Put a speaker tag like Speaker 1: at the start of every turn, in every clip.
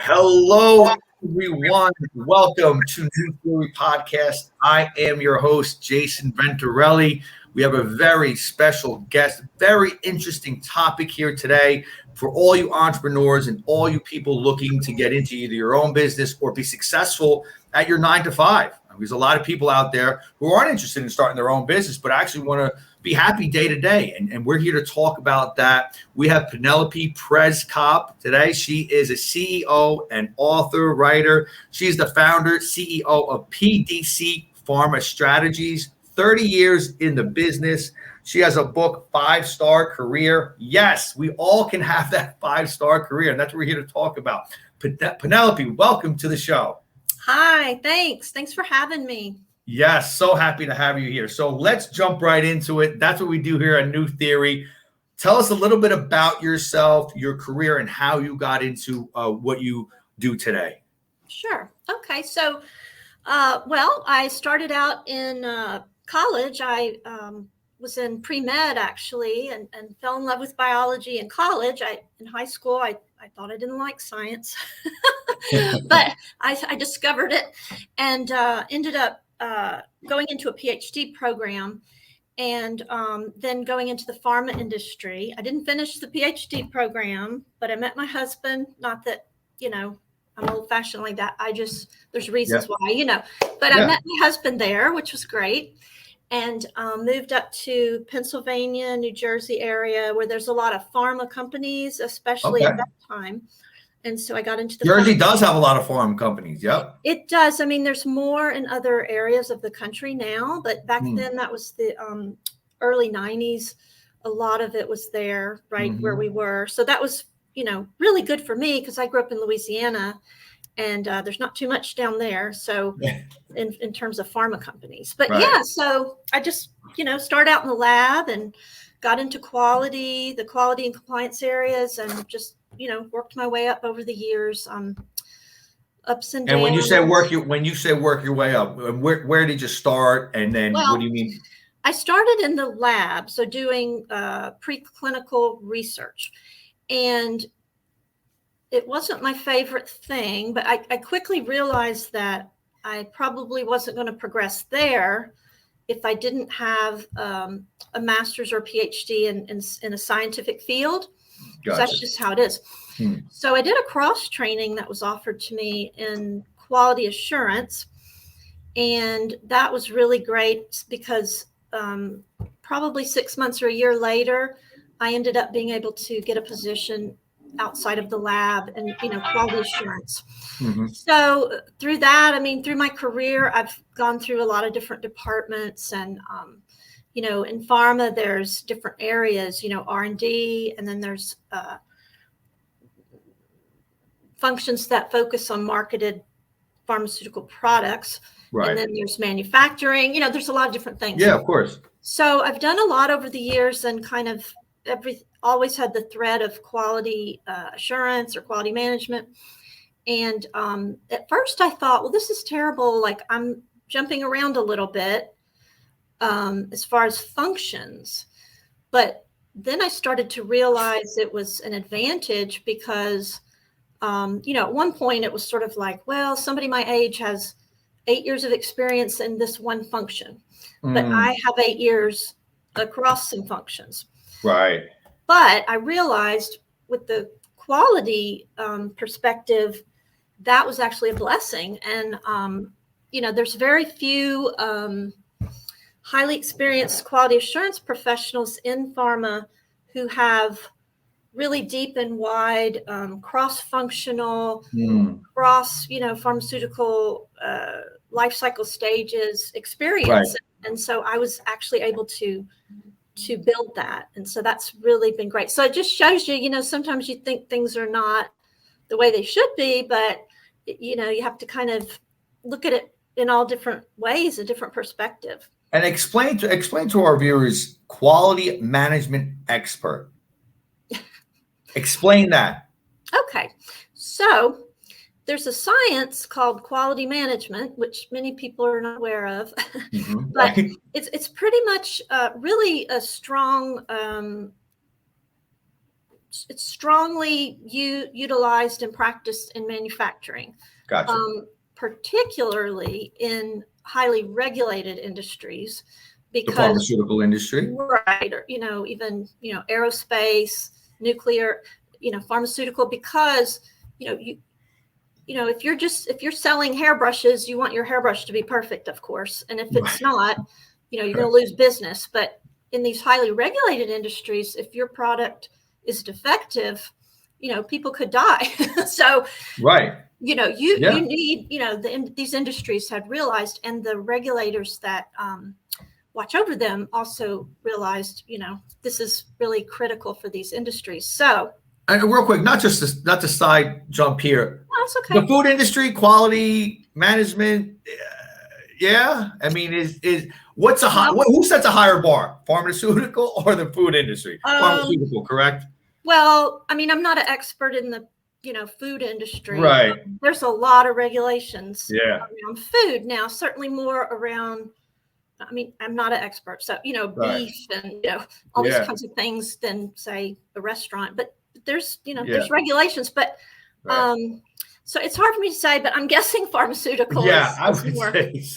Speaker 1: Hello, everyone. Welcome to New Theory Podcast. I am your host, Jason Venturelli. We have a very special guest, very interesting topic here today for all you entrepreneurs and all you people looking to get into either your own business or be successful at your 9 to 5. There's a lot of people out there who aren't interested in starting their own business, but actually want to be happy day to day. And we're here to talk about that. We have Penelope Prezkop today. She is a CEO and author, writer. She's the founder, CEO of PDC Pharma Strategies, 30 years in the business. She has a book, 5-Star Career. Yes, we all can have that 5-star career. And that's what we're here to talk about. Penelope, welcome to the show.
Speaker 2: Hi, thanks. Thanks for having me.
Speaker 1: Yes, so happy to have you here. So let's jump right into it. That's what we do here at New Theory. Tell us a little bit about yourself, your career, and how you got into what you do today.
Speaker 2: Sure. Okay. So, I started out in college. I was in pre-med actually, and fell in love with biology in college. In high school, I thought I didn't like science, but I discovered it and ended up going into a PhD program and then going into the pharma industry. I didn't finish the PhD program, but I met my husband. Not that, I'm old fashioned like that. There's reasons why, but I met my husband there, which was great. And moved up to Pennsylvania, New Jersey area where there's a lot of pharma companies, especially at that time. And so I got into the
Speaker 1: Jersey does have a lot of pharma companies. Yep.
Speaker 2: It does. I mean, there's more in other areas of the country now, but back then that was the early 90s. A lot of it was there, right where we were. So that was, really good for me because I grew up in Louisiana. And there's not too much down there. So in terms of pharma companies, but so I just, started out in the lab and got into the quality and compliance areas and just, worked my way up over the years, ups and downs.
Speaker 1: And when you say work your way up, where did you start? And then what do you mean?
Speaker 2: I started in the lab. So doing preclinical research, and it wasn't my favorite thing, but I quickly realized that I probably wasn't going to progress there if I didn't have a master's or PhD in a scientific field. Gotcha. That's just how it is. So I did a cross training that was offered to me in quality assurance. And that was really great because probably 6 months or a year later, I ended up being able to get a position outside of the lab and, quality assurance. So through that, through my career, I've gone through a lot of different departments and, in pharma, there's different areas, R&D, and then there's functions that focus on marketed pharmaceutical products. Right. And then there's manufacturing, there's a lot of different things.
Speaker 1: Yeah, of course.
Speaker 2: So I've done a lot over the years and kind of always had the thread of quality assurance or quality management. And at first I thought, well, this is terrible. Like I'm jumping around a little bit as far as functions. But then I started to realize it was an advantage because, at one point it was sort of like, well, somebody my age has 8 years of experience in this one function, but I have 8 years across some functions.
Speaker 1: Right.
Speaker 2: But I realized with the quality perspective, that was actually a blessing. And, there's very few highly experienced quality assurance professionals in pharma who have really deep and wide cross-functional, cross, pharmaceutical life cycle stages experience. Right. And so I was actually able to build that. And so that's really been great. So it just shows you, sometimes you think things are not the way they should be, but, you have to kind of look at it in all different ways, a different perspective.
Speaker 1: And explain to our viewers, quality management expert. Explain that.
Speaker 2: Okay. So there's a science called quality management, which many people are not aware of, but it's pretty much really a strong it's strongly utilized and practiced in manufacturing.
Speaker 1: Gotcha.
Speaker 2: Particularly in highly regulated industries, because
Speaker 1: the pharmaceutical industry,
Speaker 2: right? Or, even, aerospace, nuclear, pharmaceutical, because, if you're selling hairbrushes, you want your hairbrush to be perfect, of course. And if it's not, you're going to lose business. But in these highly regulated industries, if your product is defective, people could die. So,
Speaker 1: right.
Speaker 2: You need, these industries had realized, and the regulators that watch over them also realized, this is really critical for these industries. So,
Speaker 1: and real quick, not to side jump here.
Speaker 2: No, it's okay.
Speaker 1: The food industry, quality management. Yeah. I mean, who sets a higher bar? Pharmaceutical or the food industry? Pharmaceutical, correct?
Speaker 2: Well, I mean, I'm not an expert in the food industry.
Speaker 1: Right.
Speaker 2: There's a lot of regulations
Speaker 1: around
Speaker 2: food now, certainly more around, I mean, I'm not an expert. So, beef and, all these kinds of things than, say, a restaurant. But there's, there's regulations. But so it's hard for me to say, but I'm guessing pharmaceutical is more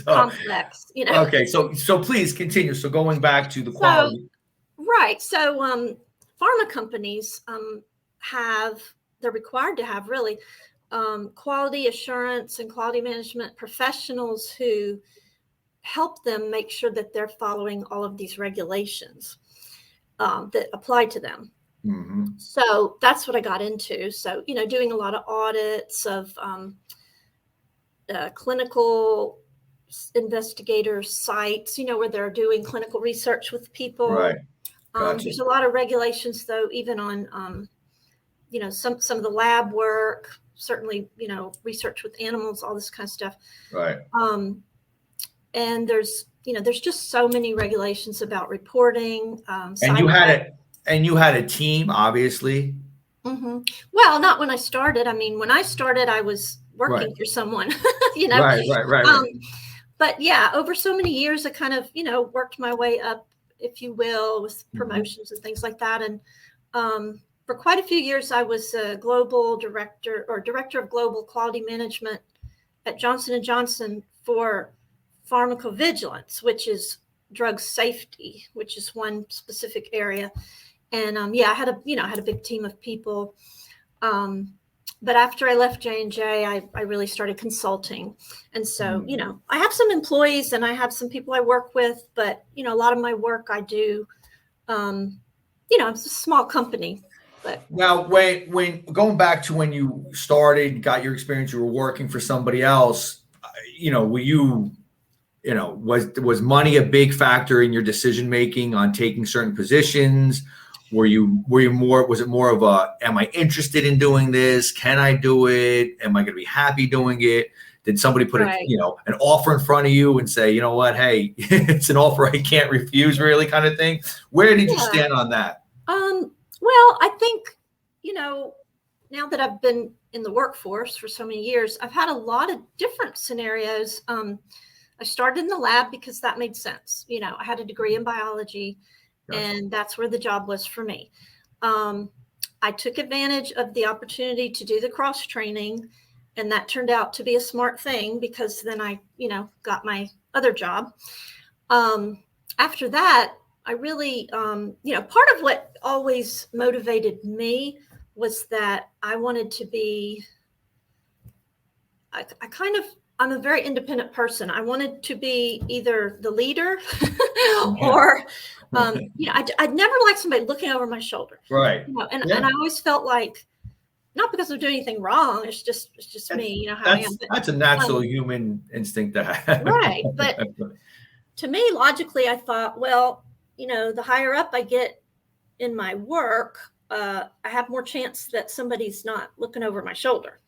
Speaker 2: complex,
Speaker 1: Okay. So please continue. So going back to the quality.
Speaker 2: Right. So pharma companies they're required to have really quality assurance and quality management professionals who help them make sure that they're following all of these regulations that apply to them.
Speaker 1: Mm-hmm.
Speaker 2: So that's what I got into. So, doing a lot of audits of clinical investigator sites, where they're doing clinical research with people.
Speaker 1: Right. Gotcha.
Speaker 2: There's a lot of regulations, though, even on some of the lab work, certainly, research with animals, all this kind of stuff.
Speaker 1: Right.
Speaker 2: And there's just so many regulations about reporting.
Speaker 1: And you had a team, obviously.
Speaker 2: Mm-hmm. Well, not when I started. I mean, when I started, I was working for someone,
Speaker 1: Right.
Speaker 2: But yeah, over so many years, I kind of, worked my way up, if you will, with promotions and things like that. And for quite a few years, I was a global director of global quality management at Johnson & Johnson for pharmacovigilance, which is drug safety, which is one specific area. And I had a big team of people. But after I left J&J, I really started consulting. And so, I have some employees and I have some people I work with, but, a lot of my work I do, it's a small company. But
Speaker 1: now, when going back to when you started, got your experience, you were working for somebody else, were you, was money a big factor in your decision making on taking certain positions? Was it more of a, am I interested in doing this? Can I do it? Am I going to be happy doing it? Did somebody put an offer in front of you and say, you know what, hey, it's an offer I can't refuse, really, kind of thing? Where did you stand on that?
Speaker 2: Well, I think, now that I've been in the workforce for so many years, I've had a lot of different scenarios. I started in the lab because that made sense. I had a degree in biology. Gotcha. And that's where the job was for me. I took advantage of the opportunity to do the cross training, and that turned out to be a smart thing because then I, got my other job. After that, I really, part of what always motivated me was that I wanted to be, I'm a very independent person. I wanted to be either the leader or, I'd never liked somebody looking over my shoulder.
Speaker 1: Right.
Speaker 2: And I always felt like, not because I'm doing anything wrong, it's just me, how I am. But,
Speaker 1: that's a natural human instinct to have.
Speaker 2: Right. But to me, logically, I thought, well, the higher up I get in my work, I have more chance that somebody's not looking over my shoulder,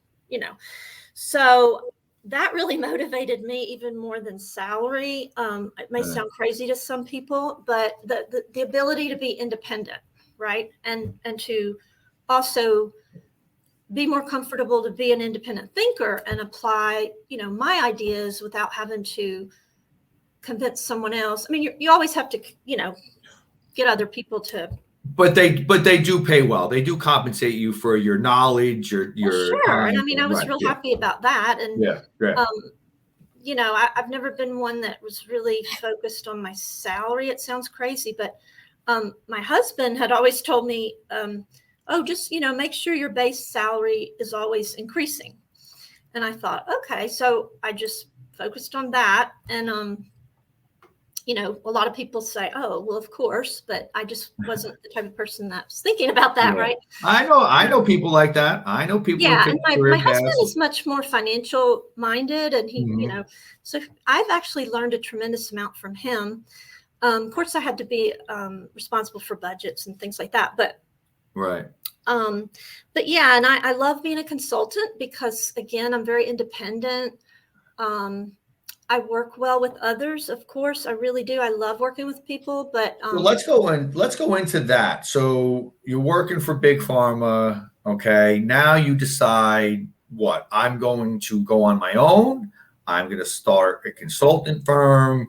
Speaker 2: So that really motivated me even more than salary. It may sound crazy to some people, but the ability to be independent, right? And to also be more comfortable to be an independent thinker and apply, my ideas without having to convince someone else. I mean, you always have to, get other people to
Speaker 1: But they do pay well. They do compensate you for your knowledge, your
Speaker 2: Sure. And
Speaker 1: time.
Speaker 2: I mean, I was
Speaker 1: Right.
Speaker 2: real
Speaker 1: Yeah.
Speaker 2: happy about that. And,
Speaker 1: Yeah. Yeah.
Speaker 2: I've never been one that was really focused on my salary. It sounds crazy, but my husband had always told me, oh, just, make sure your base salary is always increasing. And I thought, okay, so I just focused on that. And, a lot of people say, oh, well, of course, but I just wasn't the type of person that was thinking about that,
Speaker 1: Yeah.
Speaker 2: right?
Speaker 1: I know people like that. I know people who
Speaker 2: Yeah,
Speaker 1: take
Speaker 2: and my
Speaker 1: career
Speaker 2: husband
Speaker 1: paths.
Speaker 2: is much more financial minded, and he,
Speaker 1: Mhm.
Speaker 2: so I've actually learned a tremendous amount from him. Of course, I had to be responsible for budgets and things like that,
Speaker 1: Right.
Speaker 2: but yeah, and I love being a consultant because, again, I'm very independent. I work well with others, of course, I really do. I love working with people, but
Speaker 1: Well, let's go into that. So you're working for Big Pharma. Okay. Now you decide what I'm going to go on my own. I'm going to start a consultant firm.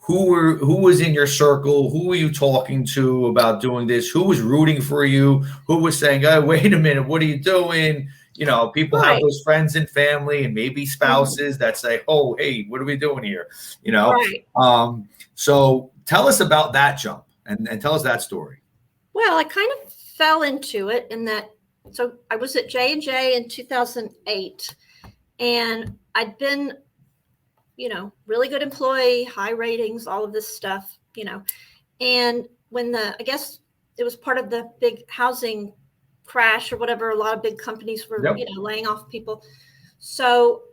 Speaker 1: Who was in your circle? Who were you talking to about doing this? Who was rooting for you? Who was saying, "Oh, wait a minute, what are you doing?" People have
Speaker 2: right,
Speaker 1: those friends and family and maybe
Speaker 2: mhm,
Speaker 1: spouses that say, "Oh, hey, what are we doing here?" You know.
Speaker 2: right.
Speaker 1: So tell us about that jump and tell us that story.
Speaker 2: Well, I kind of fell into it in that. So I was at J&J in 2008, and I'd been, really good employee, high ratings, all of this stuff, And when I guess it was part of the big housing crash or whatever, a lot of big companies were,
Speaker 1: Yep.
Speaker 2: laying off people. So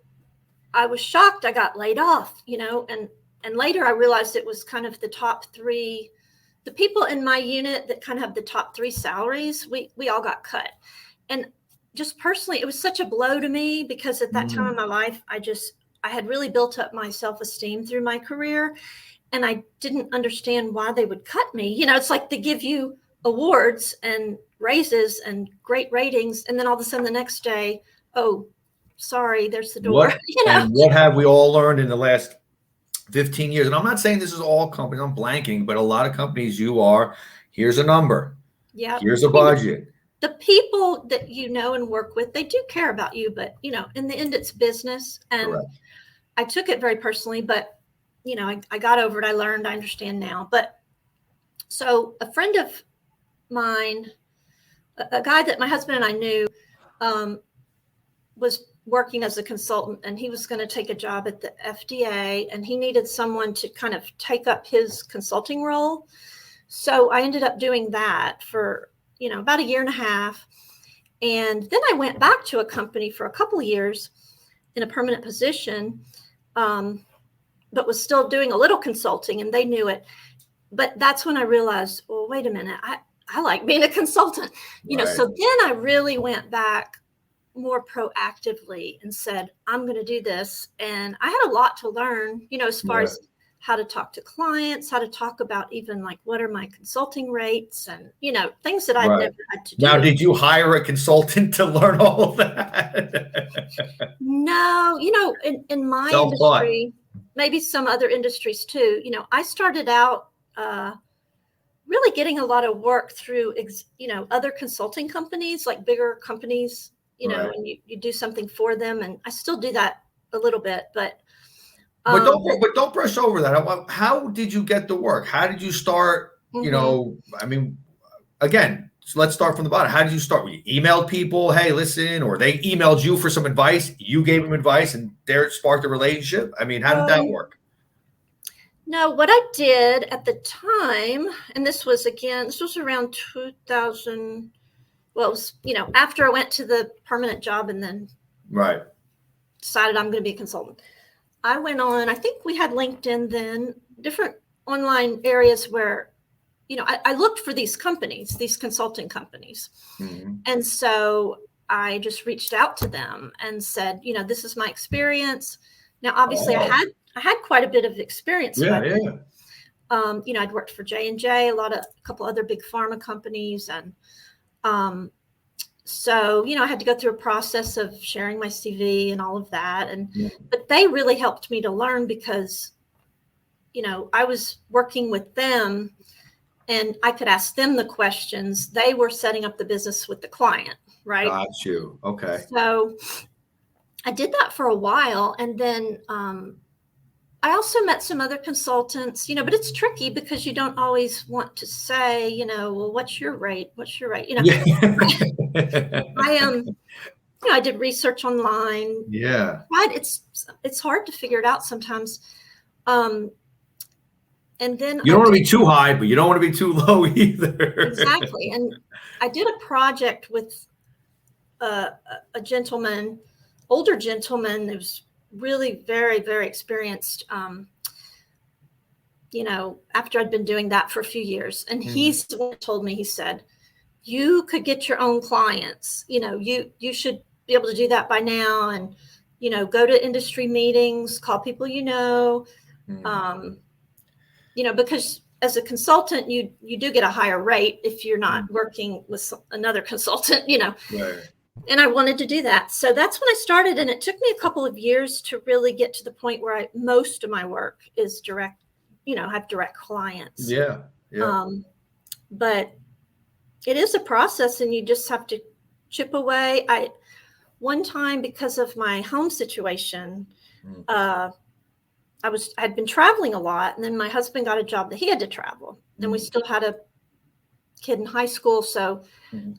Speaker 2: I was shocked I got laid off, and later I realized it was kind of the top three, the people in my unit that kind of have the top three salaries, we all got cut. And just personally, it was such a blow to me because at that time in
Speaker 1: Mm.
Speaker 2: my life, I had really built up my self-esteem through my career, and I didn't understand why they would cut me. It's like they give you awards and raises and great ratings, and then all of a sudden the next day, oh, sorry, there's the door.
Speaker 1: What and what have we all learned in the last 15 years? And I'm not saying this is all companies, I'm blanking, but a lot of companies here's a number,
Speaker 2: Yeah.
Speaker 1: here's a
Speaker 2: I mean,
Speaker 1: budget.
Speaker 2: the people that you know and work with, they do care about you, but in the end, it's business. And
Speaker 1: Correct.
Speaker 2: I took it very personally, but I got over it. I learned, I understand now. But so a friend of mine, a guy that my husband and I knew, um, was working as a consultant, and he was going to take a job at the FDA, and he needed someone to kind of take up his consulting role. So I ended up doing that for, about a year and a half. And then I went back to a company for a couple of years in a permanent position, but was still doing a little consulting, and they knew it. But that's when I realized, well, wait a minute, I like being a consultant,
Speaker 1: Right.
Speaker 2: So then I really went back more proactively and said, I'm going to do this. And I had a lot to learn, as far
Speaker 1: Right.
Speaker 2: as how to talk to clients, how to talk about even like what are my consulting rates and, things that I'd
Speaker 1: Right.
Speaker 2: never had to
Speaker 1: Now,
Speaker 2: do.
Speaker 1: did you hire a consultant to learn all of that?
Speaker 2: No, in my
Speaker 1: Self-taught.
Speaker 2: industry, maybe some other industries too, I started out really getting a lot of work through, other consulting companies, like bigger companies,
Speaker 1: Right.
Speaker 2: and you do something for them. And I still do that a little bit, but
Speaker 1: But
Speaker 2: um,
Speaker 1: don't brush over that. How did you get the work? How did you start?
Speaker 2: mhm.
Speaker 1: I mean, again, so let's start from the bottom. How did you start? You emailed people, hey, listen, or they emailed you for some advice. You gave them advice, and there it sparked a relationship. I mean, how did that work?
Speaker 2: No, what I did at the time, and this was around 2000. Well, it was, after I went to the permanent job and then
Speaker 1: Right.
Speaker 2: decided I'm going to be a consultant. I went on, I think we had LinkedIn then, different online areas where, I looked for these companies, these consulting companies.
Speaker 1: Mm-hmm.
Speaker 2: And so I just reached out to them and said, this is my experience. Now, obviously,
Speaker 1: Oh,
Speaker 2: I had quite a bit of experience.
Speaker 1: yeah,
Speaker 2: But,
Speaker 1: yeah.
Speaker 2: I'd worked for J&J, a couple other big pharma companies. And so, I had to go through a process of sharing my CV and all of that. But they really helped me to learn because, I was working with them and I could ask them the questions. They were setting up the business with the client, right?
Speaker 1: Got you. Okay.
Speaker 2: So I did that for a while. And then I also met some other consultants, but it's tricky because you don't always want to say, well, what's your rate? What's your rate?
Speaker 1: Yeah.
Speaker 2: I did research online.
Speaker 1: Yeah.
Speaker 2: Right. It's hard to figure it out sometimes. And then
Speaker 1: you don't want to be too high, but you don't want to be too low either.
Speaker 2: Exactly. And I did a project with a gentleman, older gentleman that was really very, very experienced, after I'd been doing that for a few years. And he's the one that told me, he said, you could get your own clients, you should be able to do that by now. And, go to industry meetings, call people, because as a consultant, you do get a higher rate if you're not working with another consultant,
Speaker 1: Right.
Speaker 2: And I wanted to do that. So that's when I started. And it took me a couple of years to really get to the point where most of my work is direct, have direct clients.
Speaker 1: Yeah. Yeah.
Speaker 2: But it is a process and you just have to chip away. One time, because of my home situation, I'd been traveling a lot, and then my husband got a job that he had to travel, and we still had a kid in high school. So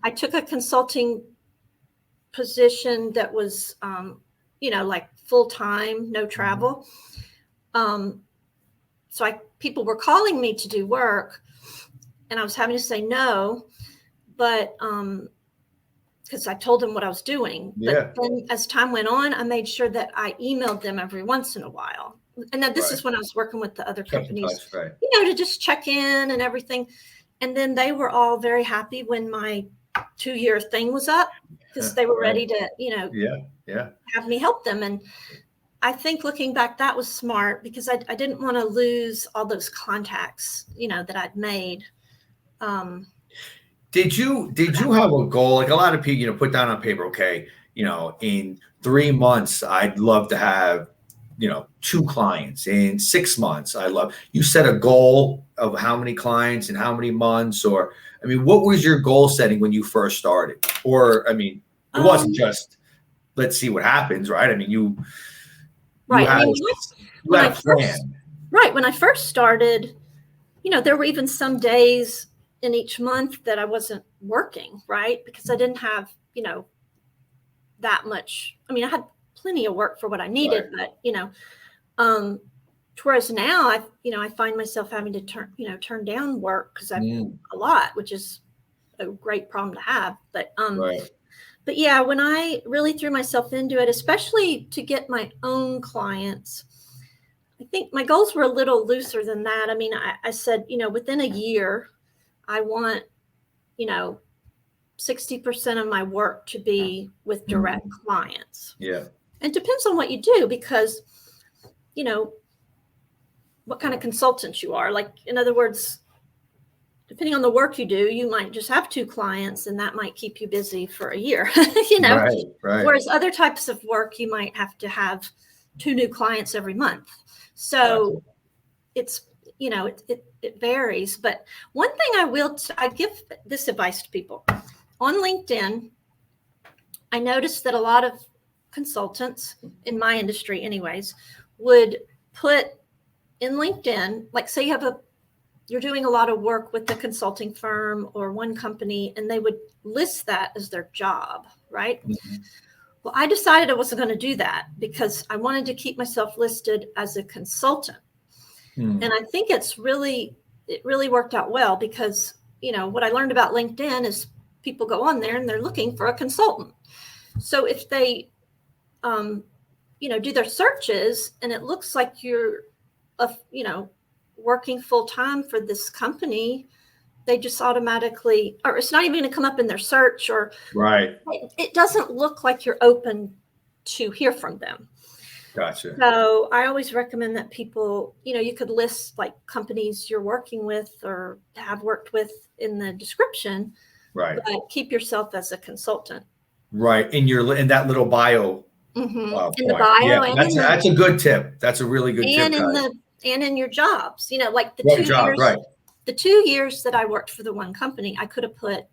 Speaker 2: I took a consulting position that was, like full-time, no travel. So people were calling me to do work, and I was having to say no, but because I told them what I was doing.
Speaker 1: Yeah.
Speaker 2: But then as time went on, I made sure that I emailed them every once in a while. And then this is when I was working with the other companies,
Speaker 1: right.
Speaker 2: To just check in and everything. And then they were all very happy when my 2-year thing was up, because they were ready to, have me help them. And I think looking back, that was smart, because I didn't want to lose all those contacts, that I'd made.
Speaker 1: Did you have a goal? Like a lot of people, put down on paper, okay, in 3 months, I'd love to have, 2 clients. In 6 months, you set a goal of how many clients and how many months, or, what was your goal setting when you first started? Or, it wasn't just, let's see what happens, right? You had a plan.
Speaker 2: Right. When I first started, there were even some days in each month that I wasn't working, right? Because I didn't have, that much. I had plenty of work for what I needed, but, whereas now I find myself having to turn down work because I've a lot, which is a great problem to have. But, but yeah, when I really threw myself into it, especially to get my own clients, I think my goals were a little looser than that. I said, within a year, I want, 60% of my work to be with direct clients.
Speaker 1: Yeah.
Speaker 2: And it depends on what you do, because, what kind of consultant you are. Like, in other words, depending on the work you do, you might just have 2 clients, and that might keep you busy for a year,
Speaker 1: Right.
Speaker 2: Whereas other types of work, you might have to have 2 new clients every month. So it's, it varies. But one thing I give this advice to people on LinkedIn. I noticed that a lot of consultants in my industry anyways would put in LinkedIn, like, say you're doing a lot of work with a consulting firm or one company, and they would list that as their job, right? Well, I decided I wasn't going to do that, because I wanted to keep myself listed as a consultant. And I think it really worked out well, because, what I learned about LinkedIn is people go on there and they're looking for a consultant. So if they, do their searches and it looks like you're, working full time for this company, they just automatically, or it's not even going to come up in their search, or it doesn't look like you're open to hear from them.
Speaker 1: Gotcha.
Speaker 2: So I always recommend that people, you could list like companies you're working with or have worked with in the description,
Speaker 1: right?
Speaker 2: But keep yourself as a consultant,
Speaker 1: right? In that little bio.
Speaker 2: In the bio,
Speaker 1: yeah, that's a good tip. That's a really good tip.
Speaker 2: And in your jobs, like the
Speaker 1: right,
Speaker 2: 2
Speaker 1: job,
Speaker 2: years,
Speaker 1: right?
Speaker 2: the 2 years that I worked for the one company, I could have put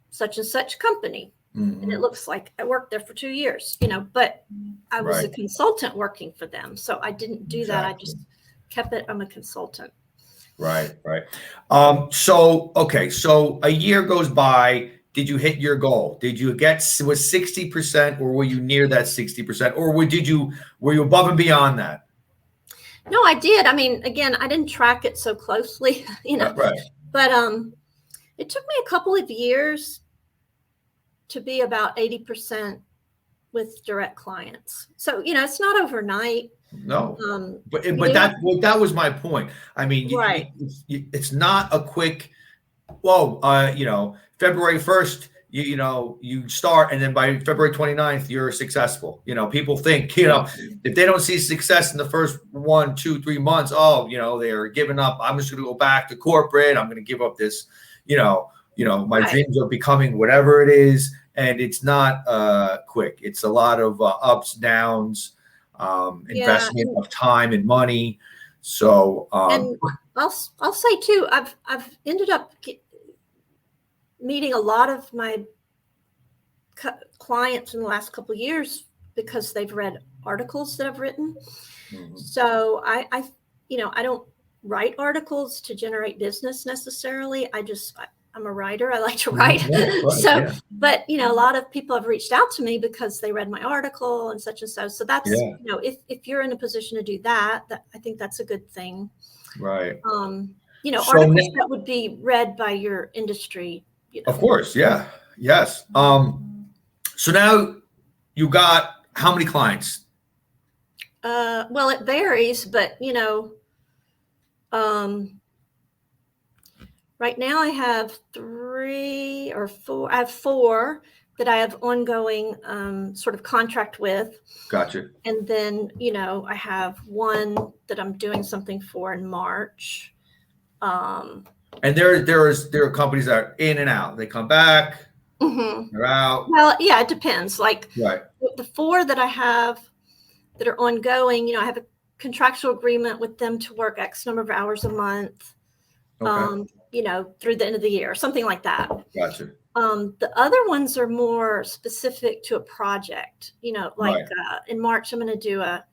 Speaker 2: such and such company. And it looks like I worked there for 2 years, but I was a consultant working for them. So I didn't do that. I just kept it. I'm a consultant.
Speaker 1: Right. So a year goes by. Did you hit your goal? Did you was 60%, or were you near that 60%, or were you above and beyond that?
Speaker 2: No, I did. I mean, again, I didn't track it so closely,
Speaker 1: Right.
Speaker 2: But it took me a couple of years to be about 80% with direct clients. So, it's not overnight.
Speaker 1: No, but that was my point. I mean, it's not a quick, February 1st, you start, and then by February 29th, you're successful. People think, if they don't see success in the first 1, 2, 3 months, they're giving up. I'm just going to go back to corporate. I'm going to give up this, my dreams of becoming whatever it is. And it's not quick. It's a lot of ups, downs, investment of time and money. So,
Speaker 2: and I'll say too, I've ended up meeting a lot of my clients in the last couple of years because they've read articles that I've written. So I don't write articles to generate business necessarily. I'm a writer. I like to write. But a lot of people have reached out to me because they read my article and such and so. So that's, if you're in a position to do that, I think that's a good thing.
Speaker 1: Right.
Speaker 2: Articles that would be read by your industry.
Speaker 1: Of course. Yeah. Yes. So now you got how many clients?
Speaker 2: Well, it varies, but right now I have 3 or 4. I have 4 that I have ongoing sort of contract with.
Speaker 1: Gotcha.
Speaker 2: And then, I have 1 that I'm doing something for in March.
Speaker 1: And there are companies that are in and out. They come back, they're out.
Speaker 2: Well, yeah, it depends. Like the 4 that I have that are ongoing, I have a contractual agreement with them to work X number of hours a month.
Speaker 1: Okay.
Speaker 2: Through the end of the year, something like that.
Speaker 1: Gotcha.
Speaker 2: The other ones are more specific to a project, in March, I'm going to do a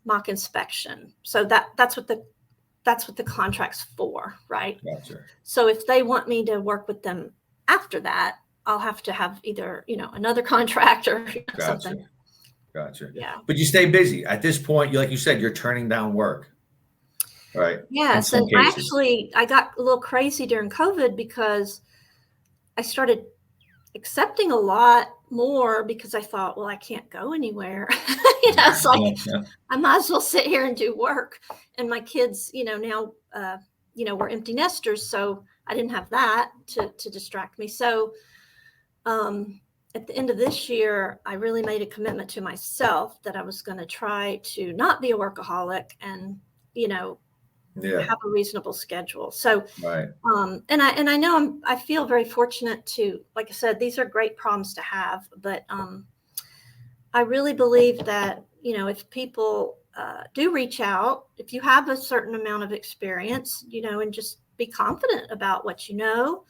Speaker 2: mock inspection. So that's what the contract's for. Right.
Speaker 1: Gotcha.
Speaker 2: So if they want me to work with them after that, I'll have to have either, another contract or something.
Speaker 1: Gotcha.
Speaker 2: Yeah.
Speaker 1: But you stay busy at this point. Like you said, you're turning down work. Right.
Speaker 2: Yes. And actually, I got a little crazy during COVID because I started accepting a lot more because I thought, well, I can't go anywhere. It's like I might as well sit here and do work. And my kids, now, were empty nesters. So I didn't have that to distract me. So at the end of this year, I really made a commitment to myself that I was going to try to not be a workaholic and, have a reasonable schedule. So, and I know I feel very fortunate to, like I said, these are great problems to have, but I really believe that, if people do reach out, if you have a certain amount of experience, and just be confident about what you know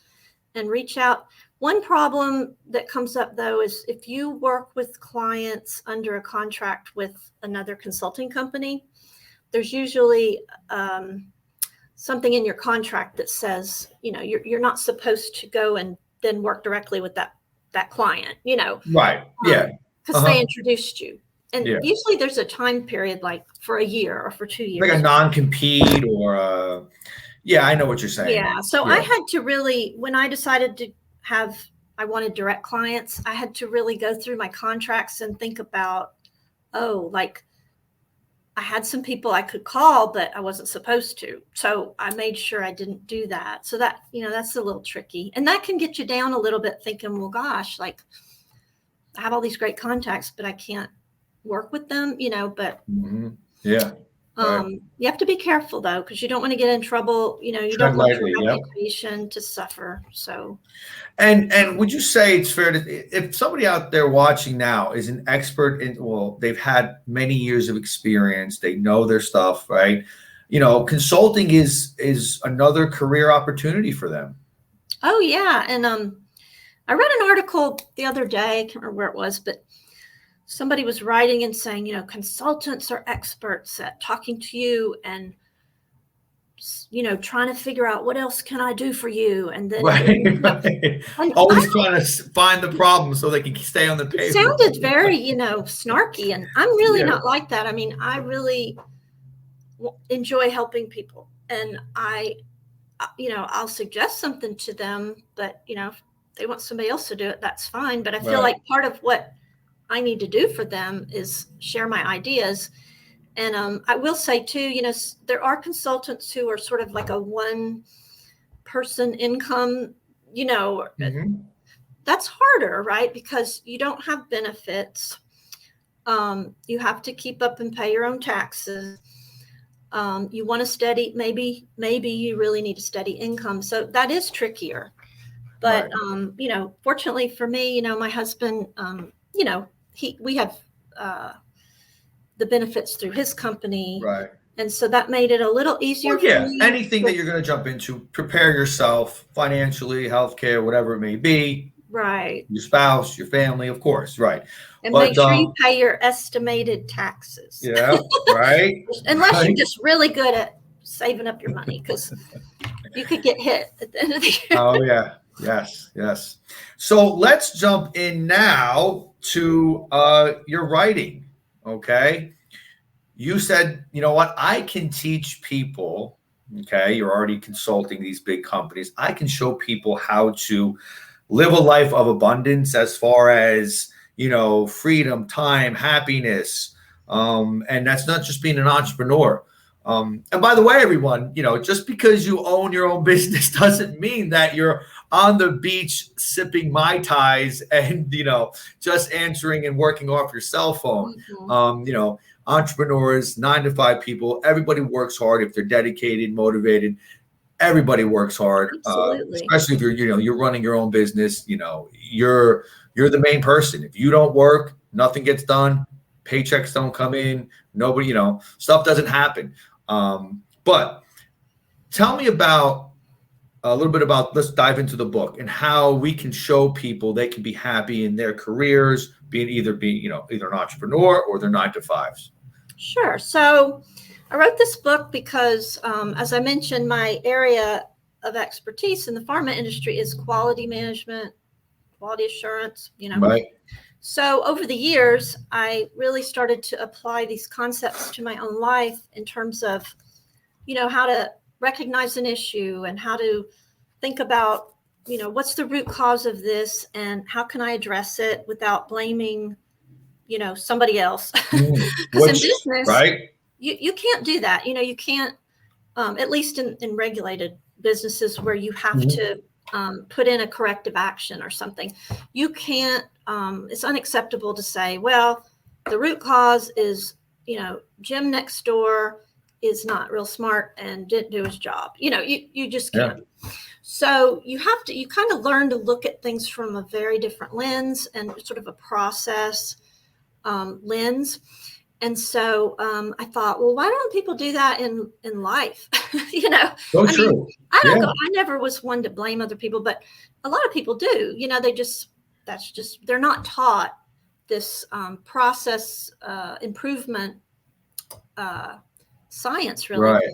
Speaker 2: and reach out. One problem that comes up though, is if you work with clients under a contract with another consulting company, there's usually something in your contract that says, you're not supposed to go and then work directly with that client,
Speaker 1: Right. Yeah.
Speaker 2: Because they introduced you. And usually there's a time period like for a year or for 2 years.
Speaker 1: Like a non-compete or I know what you're saying.
Speaker 2: Yeah. So I had to really, when I decided to I wanted direct clients, I had to really go through my contracts and think about, I had some people I could call, but I wasn't supposed to. So I made sure I didn't do that. So that, that's a little tricky. And that can get you down a little bit thinking, well, gosh, I have all these great contacts, but I can't work with them, but you have to be careful though, because you don't want to get in trouble. You don't want your reputation to suffer. So,
Speaker 1: and would you say it's fair to, if somebody out there watching now is an expert they've had many years of experience, they know their stuff, right? consulting is another career opportunity for them.
Speaker 2: Oh yeah. And I read an article the other day, I can't remember where it was, but somebody was writing and saying, consultants are experts at talking to you and, trying to figure out what else can I do for you. And then
Speaker 1: right. Always trying to find the problem so they can stay on the payroll.
Speaker 2: It sounded very, snarky, and I'm really not like that. I mean, I really enjoy helping people, and I'll suggest something to them, but if they want somebody else to do it, that's fine. But I feel like part of what I need to do for them is share my ideas. And I will say too, there are consultants who are sort of like a one person income, that's harder, right? Because you don't have benefits. You have to keep up and pay your own taxes. You want to steady, maybe you really need a steady income. So that is trickier. But, fortunately for me, my husband, we have the benefits through his company.
Speaker 1: Right.
Speaker 2: And so that made it a little easier for me.
Speaker 1: Anything that you're going to jump into, prepare yourself financially, healthcare, whatever it may be.
Speaker 2: Right.
Speaker 1: Your spouse, your family, of course. Right.
Speaker 2: And make sure you pay your estimated taxes.
Speaker 1: Yeah. Right.
Speaker 2: Unless you're just really good at saving up your money, because you could get hit at the end of the year.
Speaker 1: Oh, yeah. Yes. So let's jump in now to your writing. Okay. You said, you know what, I can teach people. Okay. You're already consulting these big companies. I can show people how to live a life of abundance as far as, freedom, time, happiness. And that's not just being an entrepreneur. And by the way, everyone, just because you own your own business doesn't mean that you're on the beach sipping Mai Tais and, just answering and working off your cell phone. Mm-hmm. Entrepreneurs, 9-to-5 people, everybody works hard if they're dedicated, motivated. Everybody works hard, especially if you're running your own business. You're the main person. If you don't work, nothing gets done. Paychecks don't come in. Nobody, stuff doesn't happen. But tell me a little bit about, let's dive into the book and how we can show people they can be happy in their careers, being either an entrepreneur or their 9-to-5s.
Speaker 2: Sure. So I wrote this book because, as I mentioned, my area of expertise in the pharma industry is quality management, quality assurance,
Speaker 1: Right.
Speaker 2: So over the years, I really started to apply these concepts to my own life in terms of, how to recognize an issue and how to think about, what's the root cause of this and how can I address it without blaming, somebody else. Because in business,
Speaker 1: right,
Speaker 2: you can't do that. You can't, at least in regulated businesses where you have to put in a corrective action or something. You can't, it's unacceptable to say, well, the root cause is, Jim next door is not real smart and didn't do his job. You just can't. Yeah. So you kind of learn to look at things from a very different lens and sort of a process lens. And so I thought, well, why don't people do that in life?
Speaker 1: So true.
Speaker 2: I never was one to blame other people, but a lot of people do. They're not taught this process improvement science, really.
Speaker 1: Right.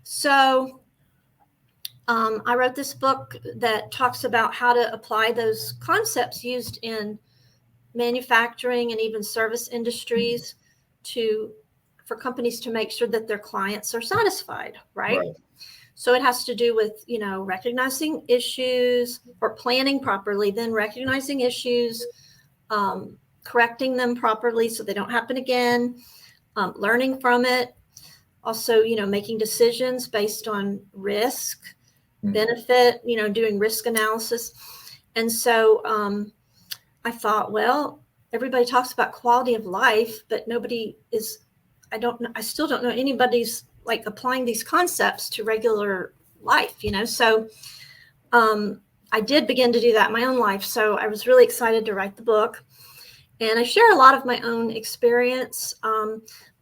Speaker 2: So I wrote this book that talks about how to apply those concepts used in manufacturing and even service industries for companies to make sure that their clients are satisfied, right? So it has to do with, recognizing issues or planning properly, then recognizing issues, correcting them properly so they don't happen again, learning from it. Also, making decisions based on risk, benefit, doing risk analysis. And so I thought, well, everybody talks about quality of life, but I still don't know anybody's like applying these concepts to regular life, So I did begin to do that in my own life. So I was really excited to write the book. And I share a lot of my own experience,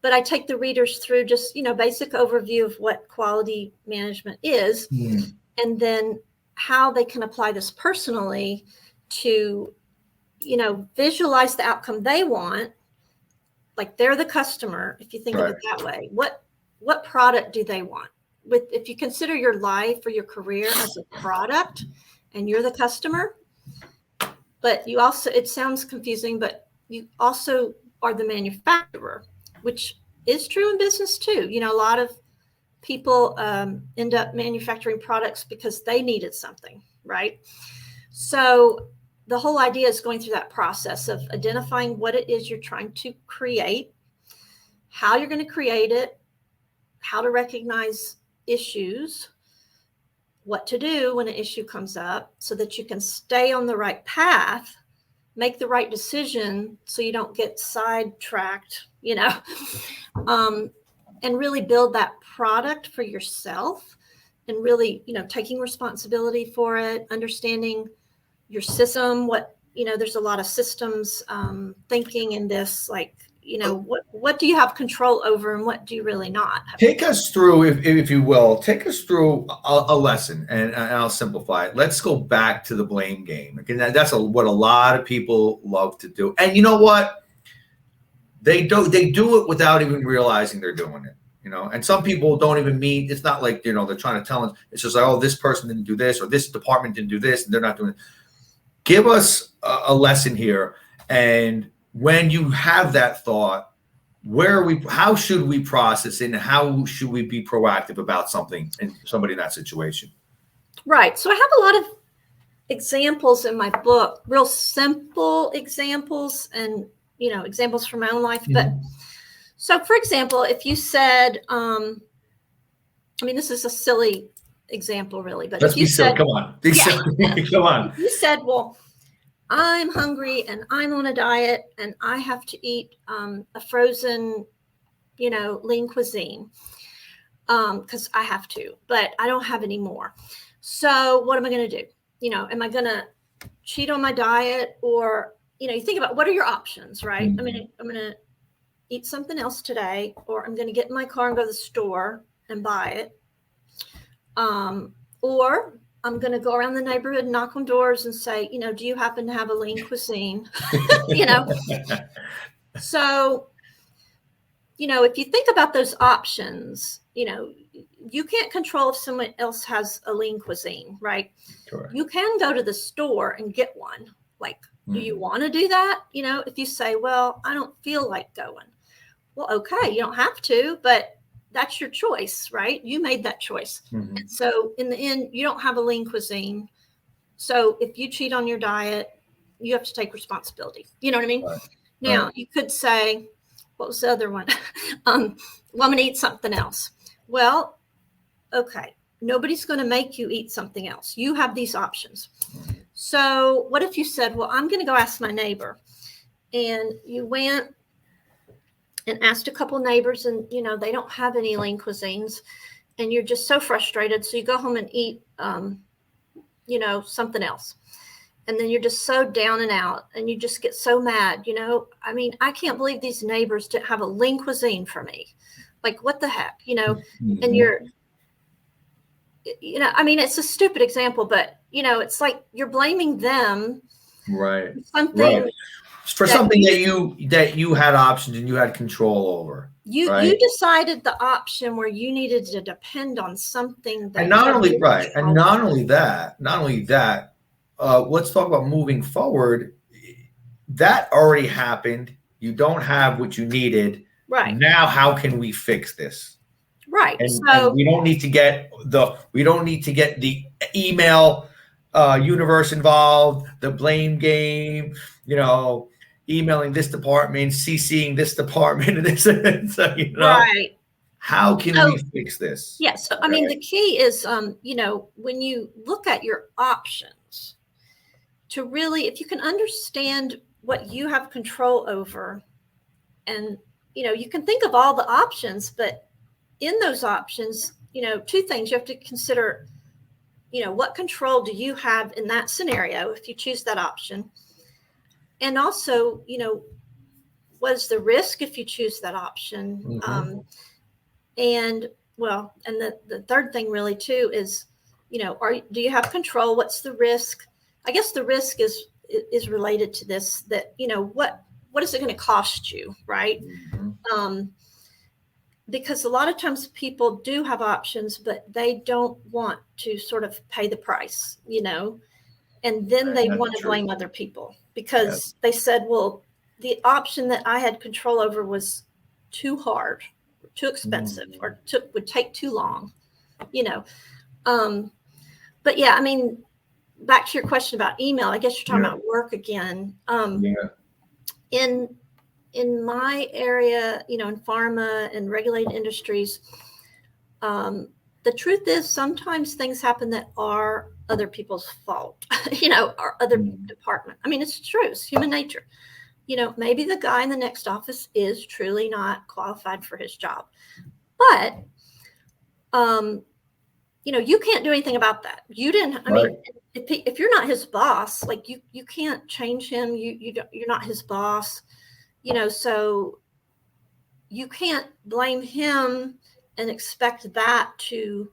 Speaker 2: but I take the readers through just, basic overview of what quality management is, and then how they can apply this personally to, visualize the outcome they want. Like they're the customer, if you think of it that way. What product do they want? If you consider your life or your career as a product and you're the customer, but you also, it sounds confusing, but you also are the manufacturer, which is true in business too. A lot of people end up manufacturing products because they needed something, right? So the whole idea is going through that process of identifying what it is you're trying to create, how you're going to create it, how to recognize issues, what to do when an issue comes up so that you can stay on the right path, make the right decision so you don't get sidetracked, and really build that product for yourself, and really, taking responsibility for it, understanding your system, there's a lot of systems thinking in this, like, what do you have control over and what do you really not?
Speaker 1: Take us through, if you will, take us through a lesson, and I'll simplify it. Let's go back to the blame game. Okay, that's what a lot of people love to do. And you know what? They do it without even realizing they're doing it. And some people don't even mean, it's not like, they're trying to tell us. It's just like, oh, this person didn't do this, or this department didn't do this, and they're not doing it. Give us a lesson here. And when you have that thought, how should we process it, and how should we be proactive about somebody in that situation?
Speaker 2: Right. So I have a lot of examples in my book, real simple examples, and, examples from my own life. But so, for example, if you said, this is a silly example, really, but
Speaker 1: let's
Speaker 2: if you
Speaker 1: be silly. Come on. Come on.
Speaker 2: If you said, well, I'm hungry and I'm on a diet and I have to eat a frozen, lean cuisine because I have to, but I don't have any more. So what am I going to do? Am I going to cheat on my diet? Or, you think about, what are your options, right? I'm going to eat something else today, or I'm going to get in my car and go to the store and buy it. Or I'm going to go around the neighborhood and knock on doors and say, do you happen to have a lean cuisine? So, if you think about those options, you can't control if someone else has a lean cuisine, right?
Speaker 1: Correct.
Speaker 2: You can go to the store and get one. Like, do you want to do that? If you say, well, I don't feel like going. Well, okay, you don't have to, but that's your choice, right? You made that choice. And so in the end, you don't have a lean cuisine. So if you cheat on your diet, you have to take responsibility. You know what I mean?
Speaker 1: Right.
Speaker 2: Now, you could say, what was the other one? Well, I'm going to eat something else. Well, okay, nobody's going to make you eat something else. You have these options. So what if you said, well, I'm going to go ask my neighbor, and you went and asked a couple neighbors, and they don't have any lean cuisines, and you're just so frustrated, so you go home and eat something else, and then you're just so down and out, and you just get so mad. I can't believe these neighbors didn't have a lean cuisine for me. Like, what the heck, and you're it's a stupid example, but it's like you're blaming them,
Speaker 1: right?
Speaker 2: Something
Speaker 1: for something that you had options and you had control over.
Speaker 2: You decided the option where you needed to depend on something that,
Speaker 1: and not only that, let's talk about moving forward. That already happened. You don't have what you needed.
Speaker 2: Right.
Speaker 1: Now, how can we fix this?
Speaker 2: Right.
Speaker 1: And we don't need to get the email universe involved, the blame game, emailing this department, CCing this department, and this. So,
Speaker 2: right.
Speaker 1: How can we fix this?
Speaker 2: Yes. Yeah, so, the key is, when you look at your options, to really, if you can understand what you have control over, and, you can think of all the options, but in those options, two things you have to consider, what control do you have in that scenario if you choose that option? And also, what is the risk if you choose that option?
Speaker 1: Mm-hmm.
Speaker 2: And the third thing really too is, do you have control? What's the risk? I guess the risk is related to this, that, what is it going to cost you? Right.
Speaker 1: Mm-hmm.
Speaker 2: Because a lot of times people do have options, but they don't want to sort of pay the price, and then they want to blame other people because they said, well, the option that I had control over was too hard, too expensive, or would take too long, But yeah, I mean, back to your question about email, I guess you're talking about work again. In my area, in pharma and regulated industries, the truth is sometimes things happen that are other people's fault, or other department. I mean, it's true. It's human nature. Maybe the guy in the next office is truly not qualified for his job, but, you can't do anything about that. You didn't, I mean, if you're not his boss, like you can't change him. You're not his boss, so you can't blame him and expect that to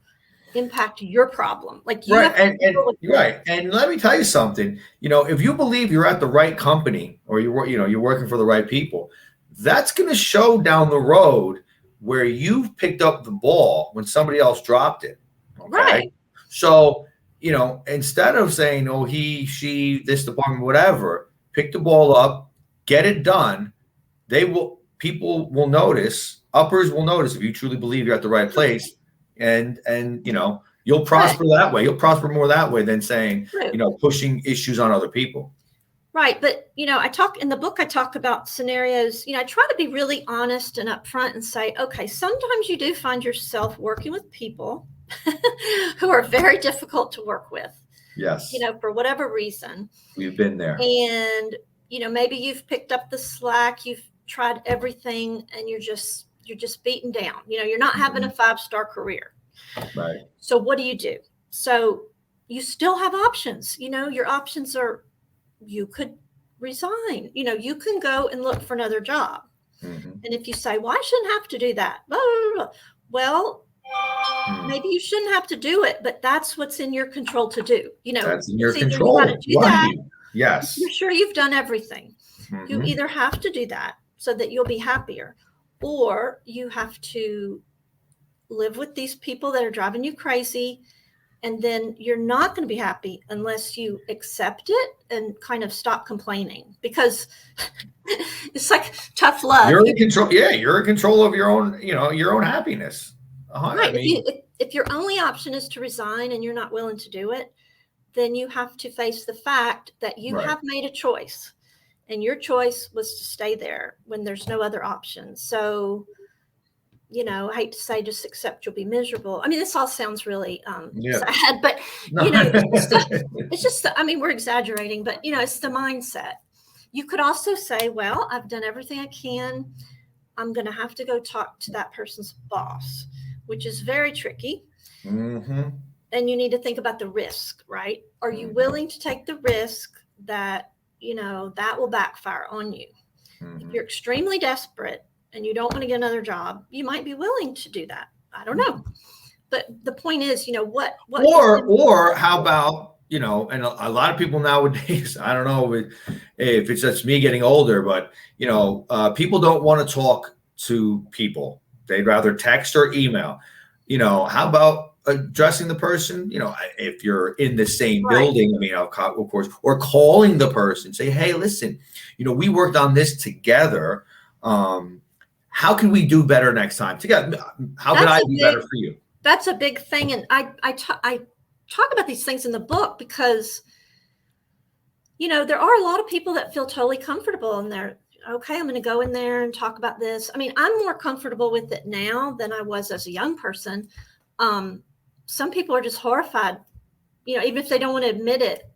Speaker 2: impact your problem. Like, you
Speaker 1: right. And let me tell you something, if you believe you're at the right company or you're working for the right people, that's going to show down the road where you've picked up the ball when somebody else dropped it. Okay.
Speaker 2: Right.
Speaker 1: So, instead of saying, oh, he, she, this department, whatever, pick the ball up, get it done. People will notice, uppers will notice if you truly believe you're at the right place, and you'll prosper that way. You'll prosper more that way than saying, pushing issues on other people.
Speaker 2: Right. But, in the book, I talk about scenarios, I try to be really honest and upfront and say, okay, sometimes you do find yourself working with people who are very difficult to work with.
Speaker 1: Yes.
Speaker 2: For whatever reason.
Speaker 1: We've been there.
Speaker 2: And, maybe you've picked up the slack, you've tried everything, and you're just beaten down. You're not having a 5-star career.
Speaker 1: Right.
Speaker 2: So what do? So you still have options. Your options are, you could resign. You can go and look for another job.
Speaker 1: Mm-hmm.
Speaker 2: And if you say, well, I shouldn't have to do that. Blah, blah, blah. Well, maybe you shouldn't have to do it, but that's what's in your control to do.
Speaker 1: That's in your control.
Speaker 2: You do that.
Speaker 1: Yes.
Speaker 2: You're sure you've done everything.
Speaker 1: Mm-hmm.
Speaker 2: You either have to do that so that you'll be happier, or you have to live with these people that are driving you crazy. And then you're not going to be happy unless you accept it and kind of stop complaining, because it's like tough love.
Speaker 1: You're in control. Yeah, you're in control of your own, your own happiness.
Speaker 2: Right. If your only option is to resign and you're not willing to do it, then you have to face the fact that you have made a choice, and your choice was to stay there when there's no other option. So, I hate to say, just accept you'll be miserable. I mean, this all sounds really sad, but it's just, I mean, we're exaggerating, but it's the mindset. You could also say, well, I've done everything I can. I'm going to have to go talk to that person's boss, which is very tricky.
Speaker 1: Mm-hmm.
Speaker 2: And you need to think about the risk, right? Are you willing to take the risk that, that will backfire on you? Mm-hmm. If you're extremely desperate and you don't want to get another job, you might be willing to do that. I don't know. But the point is, what
Speaker 1: or how about, and a lot of people nowadays, I don't know if it's just me getting older, but, people don't want to talk to people. They'd rather text or email. How about addressing the person, if you're in the same building, I mean, of course, or calling the person, say, hey, listen, we worked on this together. How can we do better next time together? How can I be better for you?
Speaker 2: That's a big thing. And I talk about these things in the book because, there are a lot of people that feel totally comfortable and they're, okay, I'm going to go in there and talk about this. I mean, I'm more comfortable with it now than I was as a young person. Some people are just horrified, even if they don't want to admit it,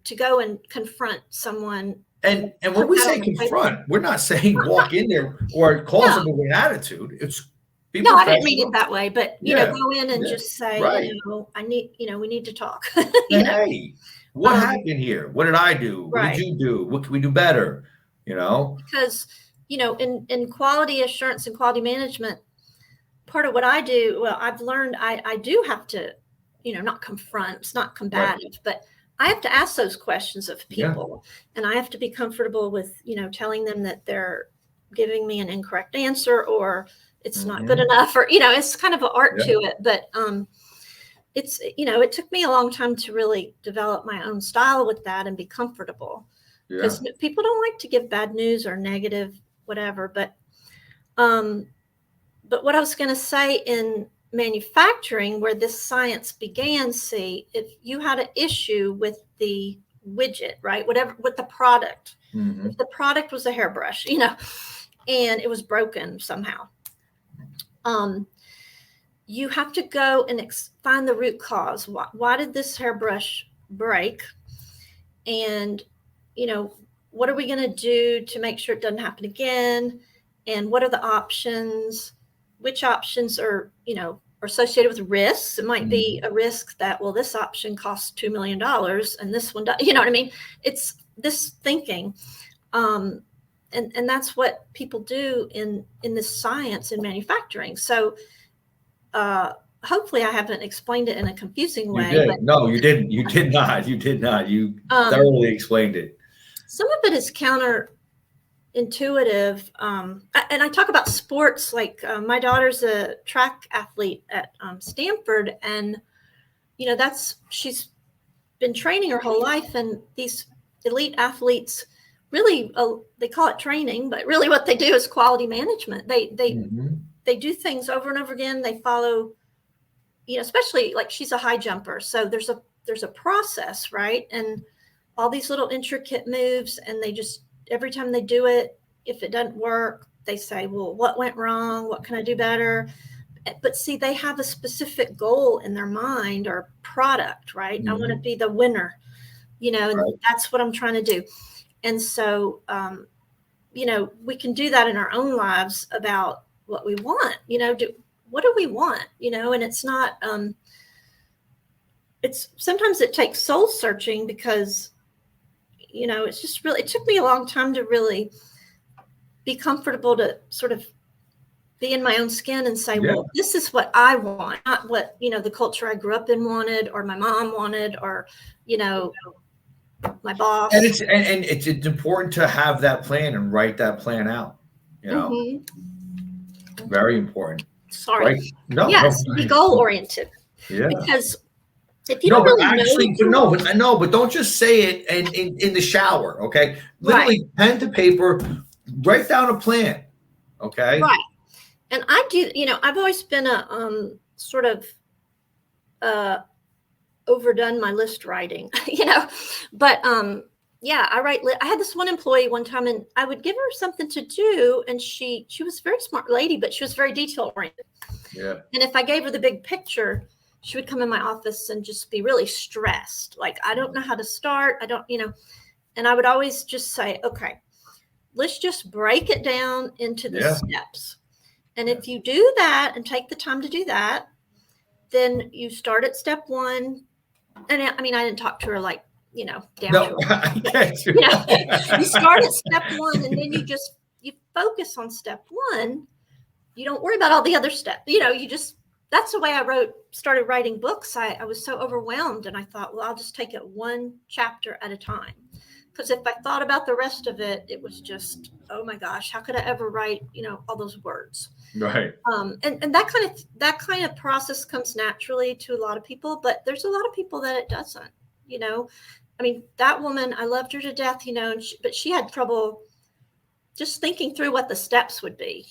Speaker 2: to go and confront someone.
Speaker 1: And when we say confront, we're not saying walk in there or call someone with an attitude. It's people.
Speaker 2: No, I didn't mean it that way, but go in and just say, I need, we need to talk.
Speaker 1: Hey, what happened here? What did I do? What did you do? What can we do better?
Speaker 2: Because in quality assurance and quality management, part of what I do, well, I've learned I do have to, not confront, it's not combative, right, but I have to ask those questions of people, and I have to be comfortable with, telling them that they're giving me an incorrect answer, or it's not good enough, or, it's kind of an art to it. But it's, it took me a long time to really develop my own style with that and be comfortable, because people don't like to give bad news or negative, whatever. But what I was going to say, in manufacturing, where this science began, see, if you had an issue with the widget, right, whatever, with the product, if the product was a hairbrush, and it was broken somehow, you have to go and find the root cause. Why did this hairbrush break? And, what are we going to do to make sure it doesn't happen again? And what are the options? Which options are, are associated with risks? It might be a risk that, well, this option costs $2 million and this one does, you know what I mean? It's this thinking. And that's what people do in this science in manufacturing. So hopefully I haven't explained it in a confusing way.
Speaker 1: You did. But, no, you didn't. You did not. You did not. You thoroughly explained it.
Speaker 2: Some of it is counterintuitive. And I talk about sports, like my daughter's a track athlete at Stanford, and she's been training her whole life, and these elite athletes really, they call it training, but really what they do is quality management. They do things over and over again. They follow, especially like she's a high jumper, so there's a process, right? And all these little intricate moves, and they just, every time they do it, if it doesn't work, they say, well, what went wrong? What can I do better? But see, they have a specific goal in their mind or product, right? I want to be the winner, and that's what I'm trying to do. And so, we can do that in our own lives about what we want, what do we want, and it's not, it's sometimes it takes soul searching, because it's just really, it took me a long time to really be comfortable to sort of be in my own skin and say, well, this is what I want, not what, the culture I grew up in wanted, or my mom wanted, or, my boss.
Speaker 1: And it's important to have that plan and write that plan out, very important.
Speaker 2: Sorry.
Speaker 1: Right? No,
Speaker 2: yes, be goal oriented.
Speaker 1: Yeah.
Speaker 2: Because if you don't really
Speaker 1: but don't just say it in the shower, okay? Literally, pen to paper, write down a plan, okay?
Speaker 2: Right. And I do, I've always been a sort of overdone my list writing, but I write. I had this one employee one time, and I would give her something to do, and she was a very smart lady, but she was very detail oriented.
Speaker 1: Yeah.
Speaker 2: And if I gave her the big picture, she would come in my office and just be really stressed. Like, I don't know how to start. I don't, and I would always just say, okay, let's just break it down into the steps. And if you do that and take the time to do that, then you start at step one. And I mean, I didn't talk to her like, down to her. You start at step one, and then you focus on step one. You don't worry about all the other steps. That's the way I started writing books. I was so overwhelmed, and I thought, well, I'll just take it one chapter at a time. Because if I thought about the rest of it, it was just, oh my gosh, how could I ever write, all those words?
Speaker 1: Right.
Speaker 2: And that kind of process comes naturally to a lot of people, but there's a lot of people that it doesn't. I mean, that woman, I loved her to death, but she had trouble just thinking through what the steps would be,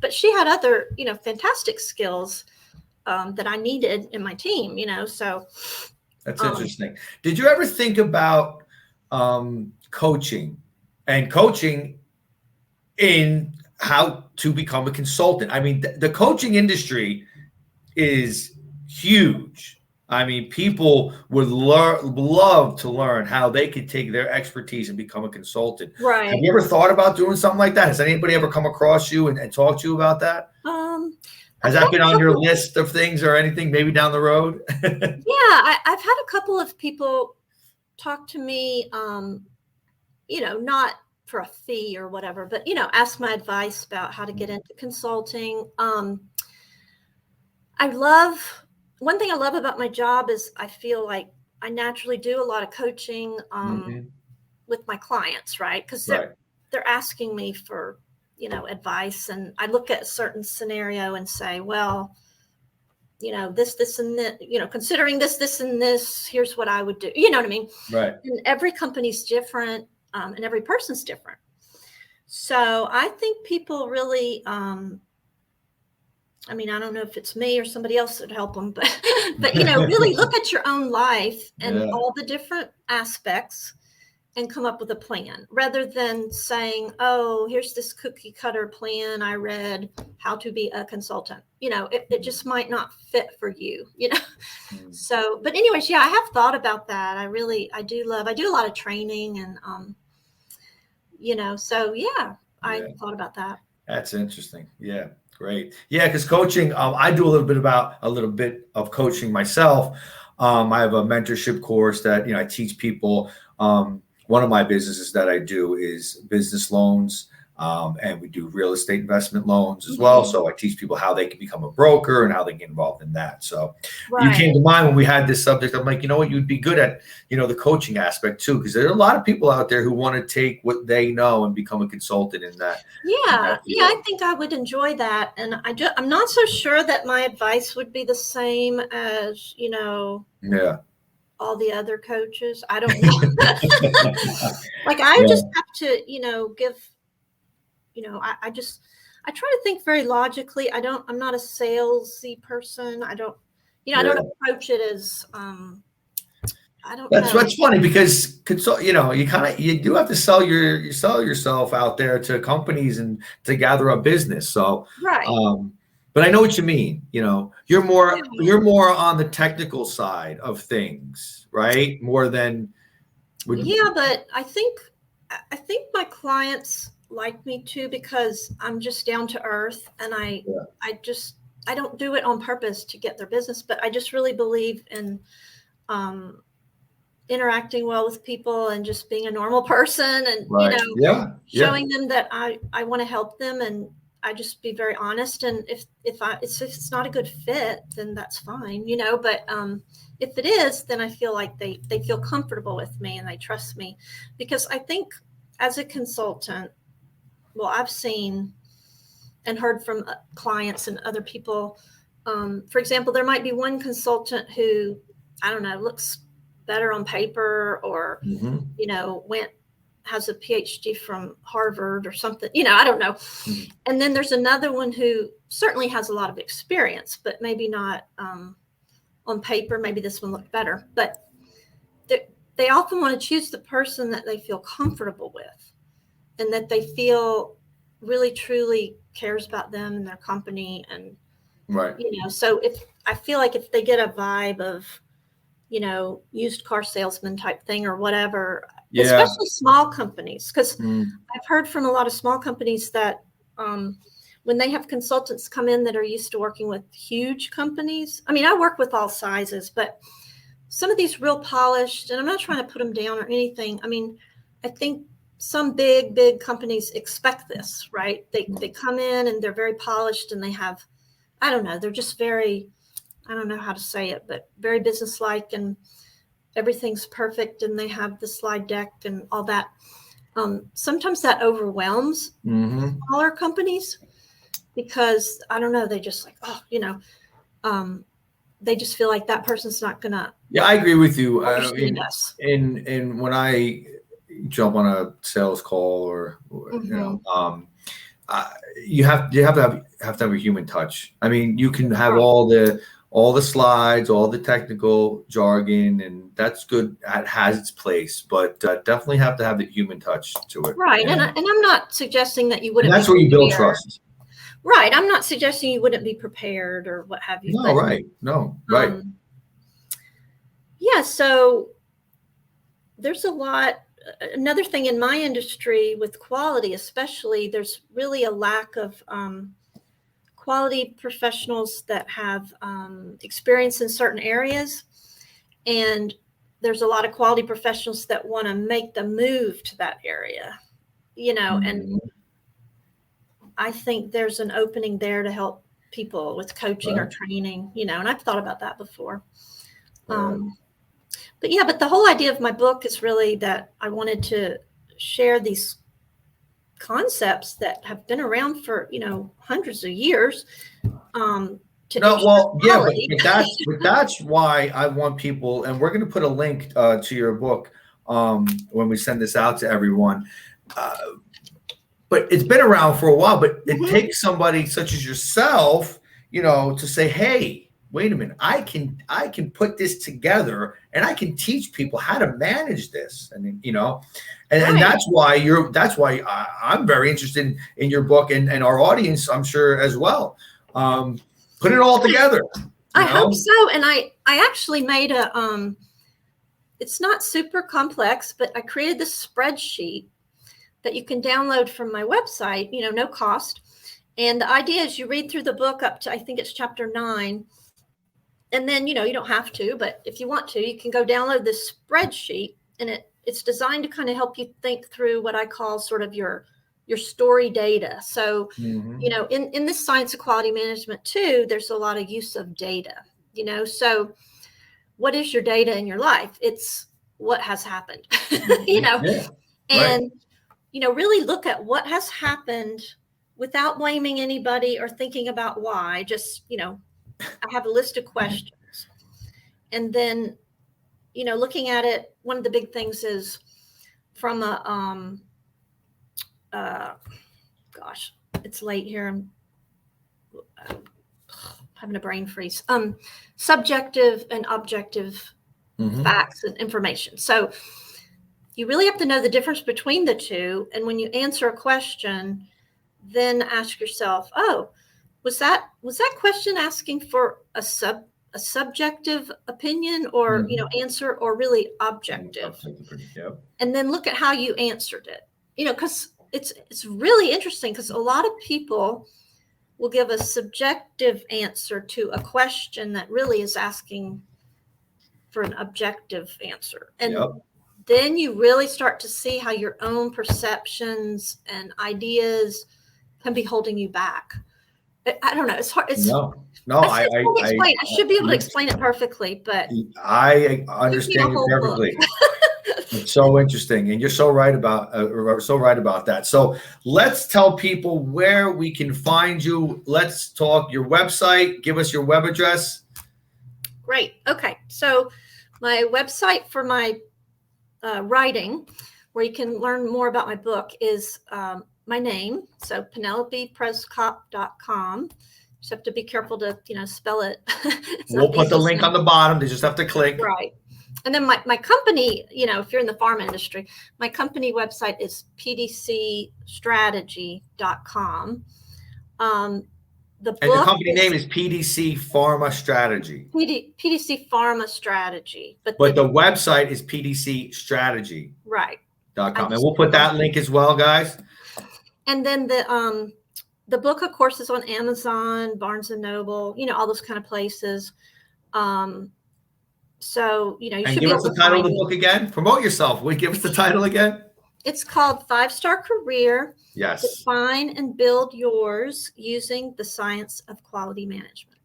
Speaker 2: but she had other, fantastic skills that I needed in my team, so.
Speaker 1: That's interesting. Did you ever think about coaching in how to become a consultant? I mean, the coaching industry is huge. I mean, people would love to learn how they could take their expertise and become a consultant.
Speaker 2: Right.
Speaker 1: Have you ever thought about doing something like that? Has anybody ever come across you and talked to you about that? Has that been on your list of things or anything, maybe down the road?
Speaker 2: Yeah, I've had a couple of people talk to me, not for a fee or whatever, but, ask my advice about how to get into consulting. One thing I love about my job is I feel like I naturally do a lot of coaching with my clients, right? Because they're asking me for, advice, and I look at a certain scenario and say, well, this, and that, considering this, and this, here's what I would do. You know what I mean?
Speaker 1: Right.
Speaker 2: And every company's different, and every person's different. So I think people really, I don't know if it's me or somebody else that would help them, but really look at your own life and all the different aspects and come up with a plan, rather than saying, oh, here's this cookie cutter plan I read, how to be a consultant. It just might not fit for you, So, but anyways, I have thought about that. I do a lot of training, and, I thought about that.
Speaker 1: That's interesting. Yeah. Great. Yeah. Because coaching, I do a little bit of coaching myself. I have a mentorship course that, I teach people. One of my businesses that I do is business loans, and we do real estate investment loans as well. So I teach people how they can become a broker and how they get involved in that. So you came to mind when we had this subject. I'm like, you'd be good at, the coaching aspect too, because there are a lot of people out there who want to take what they know and become a consultant in that.
Speaker 2: Yeah, I think I would enjoy that. And I'm not so sure that my advice would be the same as, all the other coaches. I don't know. Like I just have to, give, I try to think very logically. I'm not a salesy person. I don't approach it as,
Speaker 1: That's funny, because you do have to sell yourself out there to companies and to gather up business. So,
Speaker 2: right.
Speaker 1: But I know what you mean. You're more on the technical side of things, right? More than.
Speaker 2: But I think my clients like me too, because I'm just down to earth, and I don't do it on purpose to get their business, but I just really believe in interacting well with people and just being a normal person, and showing them that I want to help them, and I just be very honest. And if it's not a good fit, then that's fine, but if it is, then I feel like they feel comfortable with me and they trust me, because I think as a consultant, well, I've seen and heard from clients and other people, for example, there might be one consultant who, I don't know, looks better on paper, or has a PhD from Harvard or something, I don't know. And then there's another one who certainly has a lot of experience, but maybe not on paper. Maybe this one looked better, but they often want to choose the person that they feel comfortable with, and that they feel really truly cares about them and their company. And so if I feel like if they get a vibe of used car salesman type thing or whatever, especially small companies, because I've heard from a lot of small companies that when they have consultants come in that are used to working with huge companies, I work with all sizes, but some of these real polished, and I'm not trying to put them down or anything. I think some big companies expect this, right? They come in and they're very polished, and they have, I don't know, they're just very, I don't know how to say it, but very businesslike, and everything's perfect, and they have the slide deck and all that. Sometimes that overwhelms smaller companies, because I don't know, they just like, they just feel like that person's not gonna.
Speaker 1: Yeah, I agree with you. And when I jump on a sales call, or you have to have a human touch. You can have all the slides, all the technical jargon, and that's good. It has its place, but definitely have to have the human touch to it.
Speaker 2: Right. And I'm not suggesting that you wouldn't.
Speaker 1: And that's where you build trust.
Speaker 2: Right. I'm not suggesting you wouldn't be prepared or what have you.
Speaker 1: No, right. No, right.
Speaker 2: So there's a lot. Another thing in my industry with quality, especially, there's really a lack of quality professionals that have experience in certain areas. And there's a lot of quality professionals that want to make the move to that area. and I think there's an opening there to help people with coaching or training, and I've thought about that before. But the whole idea of my book is really that I wanted to share these concepts that have been around for, hundreds of years. But
Speaker 1: that's why I want people, and we're going to put a link to your book when we send this out to everyone. But it's been around for a while, but it takes somebody such as yourself, to say, hey, wait a minute, I can put this together and I can teach people how to manage this. And, and that's why I'm very interested in your book and our audience, I'm sure as well. Put it all together.
Speaker 2: I hope so. And I actually made it's not super complex, but I created this spreadsheet that you can download from my website, no cost. And the idea is you read through the book up to, I think it's chapter 9. And then, you don't have to, but if you want to, you can go download this spreadsheet, and it's designed to kind of help you think through what I call sort of your story data. So, in this science of quality management too, there's a lot of use of data, so what is your data in your life? It's what has happened, and really look at what has happened without blaming anybody or thinking about why. Just, I have a list of questions. And then, looking at it, one of the big things is from a, gosh, it's late here. I'm having a brain freeze. Subjective and objective facts and information. So you really have to know the difference between the two. And when you answer a question, then ask yourself, was that question asking for a subjective opinion or, answer, or really objective? And then look at how you answered it, because it's really interesting, because a lot of people will give a subjective answer to a question that really is asking for an objective answer. And then you really start to see how your own perceptions and ideas can be holding you back. I don't know. It's hard. I should be able to explain it perfectly, but
Speaker 1: I understand you perfectly. It's so interesting, and you're so right about that. So let's tell people where we can find you. Let's talk your website. Give us your web address.
Speaker 2: Great. Okay. So my website for my writing, where you can learn more about my book, is my name. So PenelopePrezkop.com. Just have to be careful to, spell it.
Speaker 1: We'll put the link on the bottom. They just have to click.
Speaker 2: Right. And then my company, if you're in the pharma industry, my company website is pdcstrategy.com. The
Speaker 1: company name is PDC Pharma Strategy.
Speaker 2: PDC Pharma Strategy. But
Speaker 1: the website is PDCstrategy.
Speaker 2: Right.
Speaker 1: .com. And we'll put that link as well, guys.
Speaker 2: And then the book, of course, is on Amazon, Barnes and Noble, all those kind of places. So, you should
Speaker 1: give us the title of the book again. Promote yourself. Will you give us the title again?
Speaker 2: It's called 5-Star Career.
Speaker 1: Yes.
Speaker 2: Define and build yours using the science of quality management.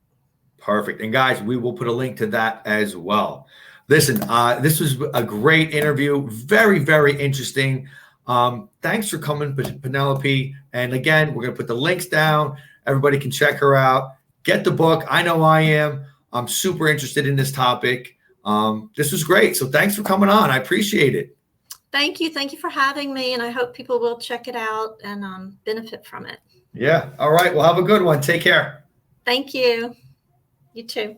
Speaker 1: Perfect. And guys, we will put a link to that as well. Listen, this was a great interview. Very, very interesting. Thanks for coming, Penelope. And again, we're going to put the links down. Everybody can check her out. Get the book. I know I am. I'm super interested in this topic. This was great. So thanks for coming on. I appreciate it.
Speaker 2: Thank you. Thank you for having me. And I hope people will check it out and benefit from it.
Speaker 1: Yeah. All right. Well, have a good one. Take care.
Speaker 2: Thank you. You too.